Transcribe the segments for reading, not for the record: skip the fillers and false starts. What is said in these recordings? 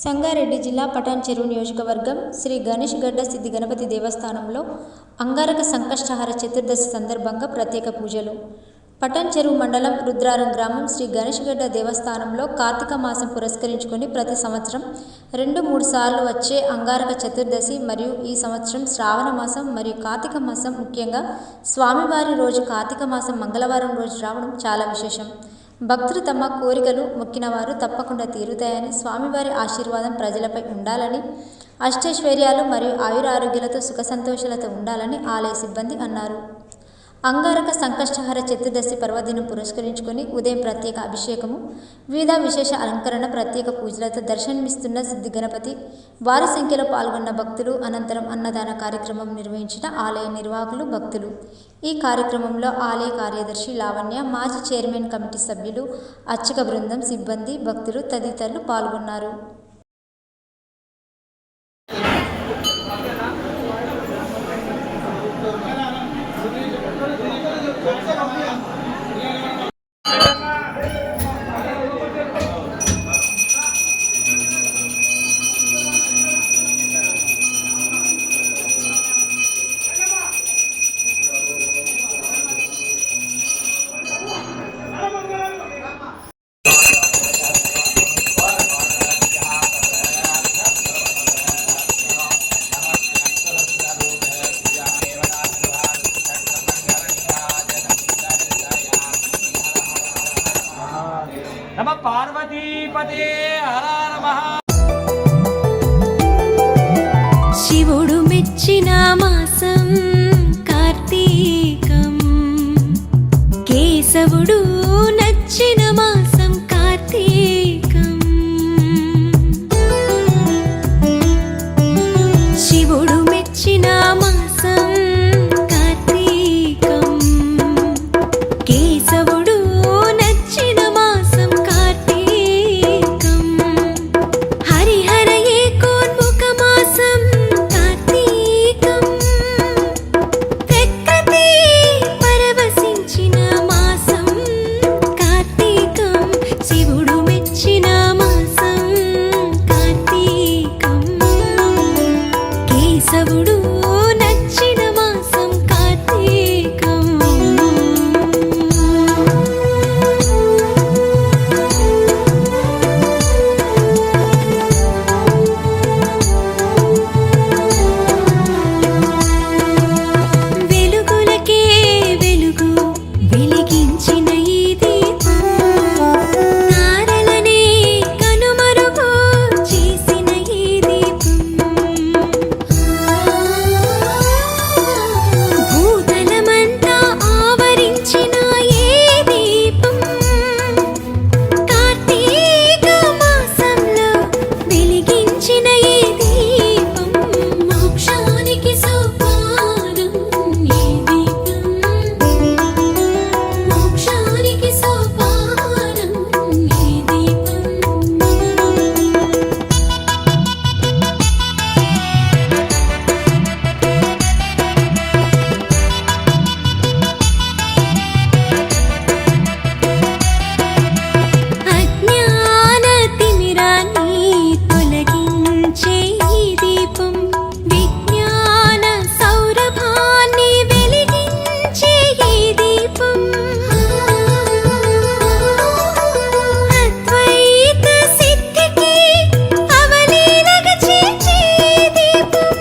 సంగారెడ్డి జిల్లా పటాన్చెరు నియోజకవర్గం శ్రీ గణేష్ గడ్డ సిద్ధి గణపతి దేవస్థానంలో అంగారక సంకష్టహర చతుర్దశి సందర్భంగా ప్రత్యేక పూజలు. పటాన్చెరు మండలం రుద్రారం గ్రామం శ్రీ గణేష్ గడ్డ దేవస్థానంలో కార్తీక మాసం పురస్కరించుకొని ప్రతి సంవత్సరం 2-3 సార్లు వచ్చే అంగారక చతుర్దశి మరియు ఈ సంవత్సరం శ్రావణ మాసం మరియు కార్తీక మాసం, ముఖ్యంగా స్వామివారి రోజు కార్తీక మాసం మంగళవారం రోజు రావడం చాలా విశేషం. భక్తులు తమ కోరికలు మొక్కిన వారు తప్పకుండా తీరుతాయని, స్వామివారి ఆశీర్వాదం ప్రజలపై ఉండాలని, అష్టైశ్వర్యాలు మరియు ఆయురారోగ్యాలతో సుఖ సంతోషాలతో ఉండాలని ఆలయ సిబ్బంది అన్నారు. అంగారక సంకష్టహర చతుర్దశి పర్వదినం పురస్కరించుకొని ఉదయం ప్రత్యేక అభిషేకము, వివిధ విశేష అలంకరణ, ప్రత్యేక పూజలతో దర్శనమిస్తున్న సిద్ధి గణపతి భారీ సంఖ్యలో పాల్గొన్న భక్తులు. అనంతరం అన్నదాన కార్యక్రమం నిర్వహించిన ఆలయ నిర్వాహకులు, భక్తులు. ఈ కార్యక్రమంలో ఆలయ కార్యదర్శి లావణ్య, మాజీ చైర్మన్ కమిటీ సభ్యులు, అర్చక బృందం, సిబ్బంది, భక్తులు తదితరులు పాల్గొన్నారు. నమ పార్వతీపతే హర నమః. శివుడు మెచ్చిన మాసం కార్తీకం, కేశవుడు నచ్చిన మాసం కార్తీకం. శివుడు మెచ్చిన మాసం కార్తీకం, కేశవుడు నచ్చిన మాసం కార్తీకం. హరిహర ఏకోన్ముఖ మాసం కార్తీకం, ప్రకృతి పరవశించిన మాసం కార్తీకం. శివుడు మెచ్చిన మాసం కార్తీకం, కేశవుడు నచ్చిన మాసం కార్తీకం. వెలుగులకే వెలుగు వెలిగించిన ఈ దీపం, తారలనే కనుమరుగు చేసిన ఈ దీపం. భూతలమంతా ఆవరించిన ఈ దీపం, కార్తీక మాసంలో వెలిగించిన ఈ దీపం. మోక్షానికి సోపానం ఈ దీపం, మోక్షానికి సోపానం ఈ దీపం. అజ్ఞాన తిమిరాన్ని తొలగించే ఈ దీపం, విజ్ఞాన సౌరభాన్ని వెలిగించే ఈ దీపం. అద్వైత సిద్ధికి అవలీలగా చేర్చే ఈ దీపం,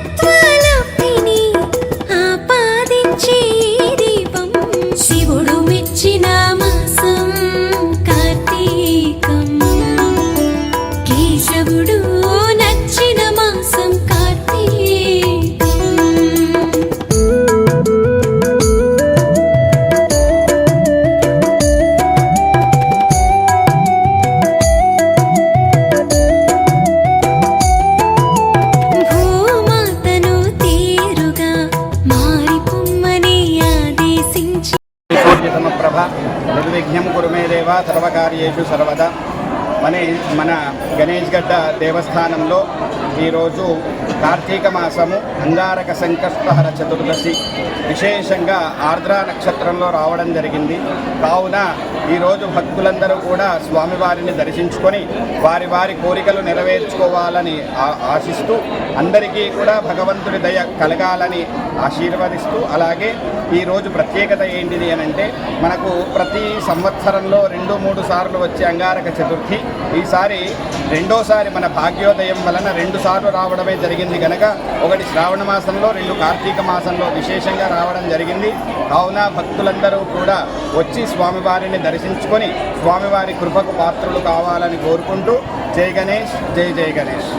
అమరత్వలబ్ధిని ఆపాదించే ఈ దీపం. శివుడు మెచ్చిన మాసం కార్తీకం, కేశవుడు నచ్చిన మాసం కార్తీకం. భూమాతను తీరుగా మారిపొమ్మని ఆదేశించి సమప్రభ నిర్విఘ్నం కురు మే దేవ సర్వకార్యేషు సర్వదా. మన గణేష్ గడ్డ దేవస్థానంలో ఈరోజు కార్తీక మాసము అంగారక సంకష్టహర చతుర్దశి విశేషంగా ఆర్ద్ర నక్షత్రంలో రావడం జరిగింది. కావున ఈరోజు భక్తులందరూ కూడా స్వామివారిని దర్శించుకొని వారి వారి కోరికలు నెరవేర్చుకోవాలని ఆశిస్తూ అందరికీ కూడా భగవంతుడి దయ కలగాలని ఆశీర్వదిస్తూ, అలాగే ఈరోజు ప్రత్యేకత ఏంటిది అని అంటే మనకు ప్రతి సంవత్సరంలో 2-3 సార్లు వచ్చే అంగారక చతుర్థి ఈసారి రెండోసారి మన భాగ్యోదయం వలన 2 సార్లు రావడమే జరిగింది కనుక ఒకటి శ్రావణ మాసంలో 2 కార్తీక మాసంలో విశేషంగా రావడం జరిగింది. కావున భక్తులందరూ కూడా వచ్చి స్వామివారిని దర్శించుకొని స్వామివారి కృపకు పాత్రులు కావాలని కోరుకుంటూ జై గణేష్, జై జై గణేష్.